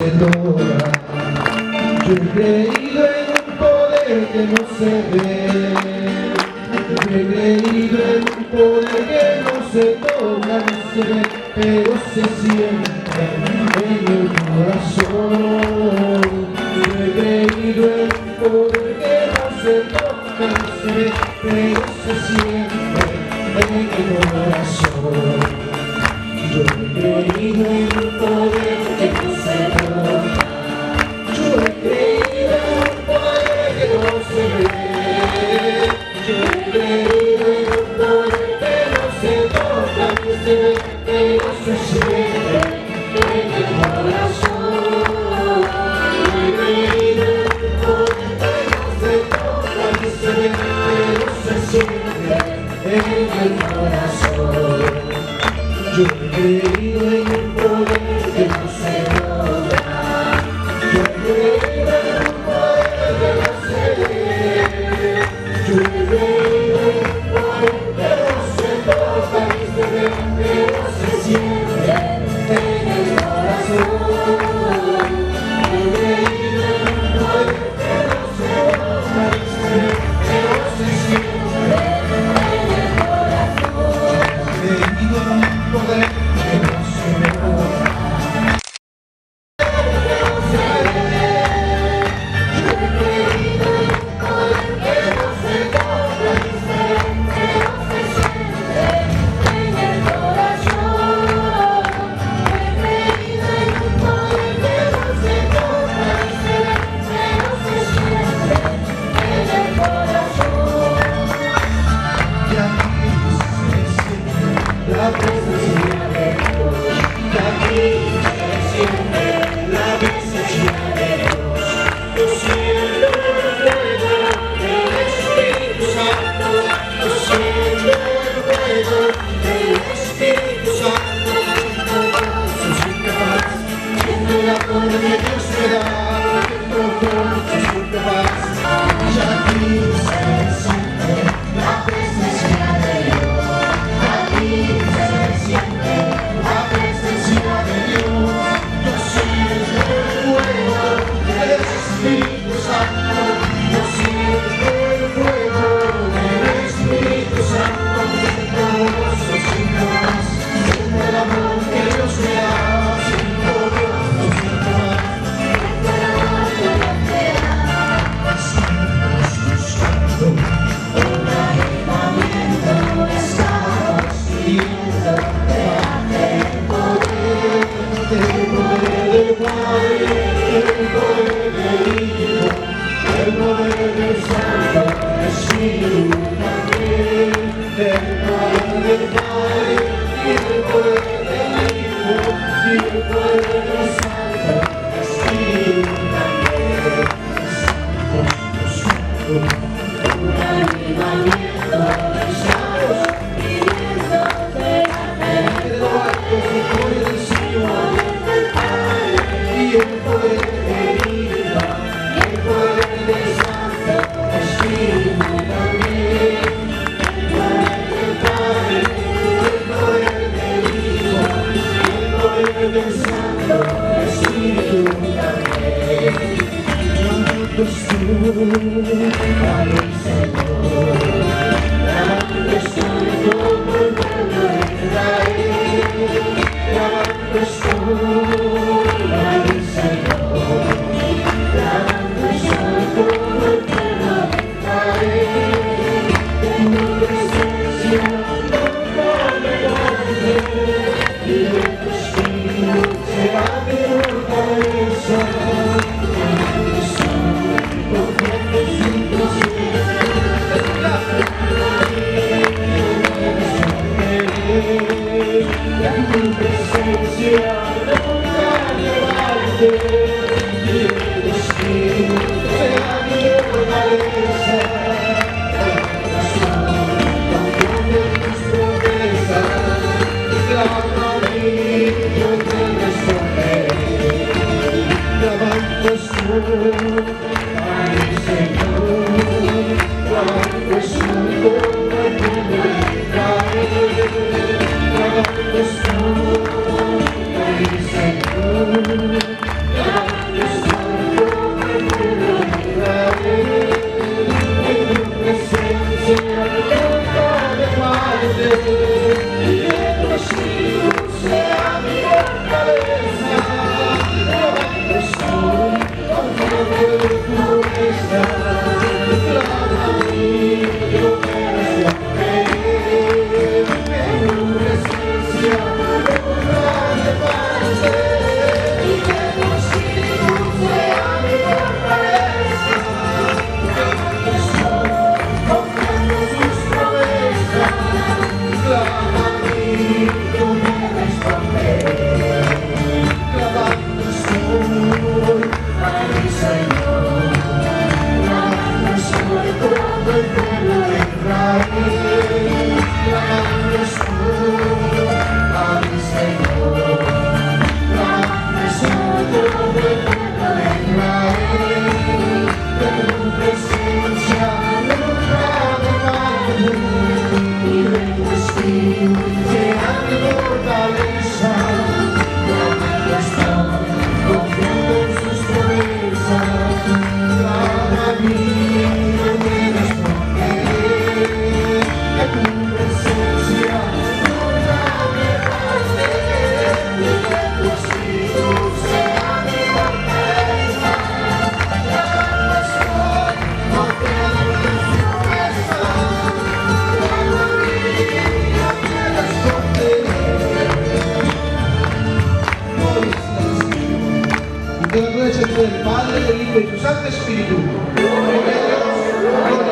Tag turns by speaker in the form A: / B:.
A: Yo he creído en un poder que no se ve. Yo he creído en un poder que no se toca, no se ve, pero se siente en el corazón. Yo he creído en un poder que no se toca, no se ve, pero se siente en el corazón. Yo he creído en un poder que no se toca. Yo he creído en un poder que no se ve. Yo he creído en un poder que no se toca, ni se ve, pero se siente en el corazón. Yo he creído en un poder que no se toca, ni se ve, pero se siente en el corazón. Yo he creído en un poder que no se toca. Yo he creído en un poder que no se ve. Yo he creído en un poder que no se toca ni se ve, pero se siente en el corazón. Yo he creído en un poder que no se toca ni se ve, pero se siente en el corazón. He creído en un poder que no se toca. La presencia de Dios, y aquí se siente la presencia de Dios. Yo siento el fuego del Espíritu Santo, yo siento el fuego del Espíritu Santo. Yo siento paz, siento el amor que Dios me da, siento gozo, siento paz, y aquí se siente la presencia de Dios. Aquí se siente la presencia de Dios. Yo siento el fuego del Espíritu Santo. Yo siento el fuego del Espíritu Santo. Siento gozo, siento paz, siento el amor que Dios me da. Siento gozo, siento paz, siento el amor que Dios me da. Estamos buscando un avivamiento. Estamos pidiendo el poder del Padre, el poder del Hijo, el poder del Santo Espíritu también, el poder del Padre, y el poder del Hijo, y el poder del Santo Espíritu también. Estamos buscando un avivamiento. Estamos pidiendo el poder del Señor, del Padre, y el poder del Hijo, y el poder del Santo Espíritu también. El poder del Padre, el poder del Hijo, y el poder del Santo Espíritu también. Llamando estoy al Señor, llamando estoy como el pueblo de Israel, llamando estoy al Señor, llamando estoy como el pueblo de Israel. En tu presencia no me grande, y de tu espíritu será mi fortaleza. En tu presencia nunca levante, y en tu espíritu será mi fortaleza. Confiando en tus promesas, clama a mí, yo te responderé. Clamando estoy al Señor, clamando estoy como el pueblo de Israel. Clamando estoy al Señor. Que la gloria sea del Padre, del Hijo y del Santo Espíritu. Gloria a Dios, gloria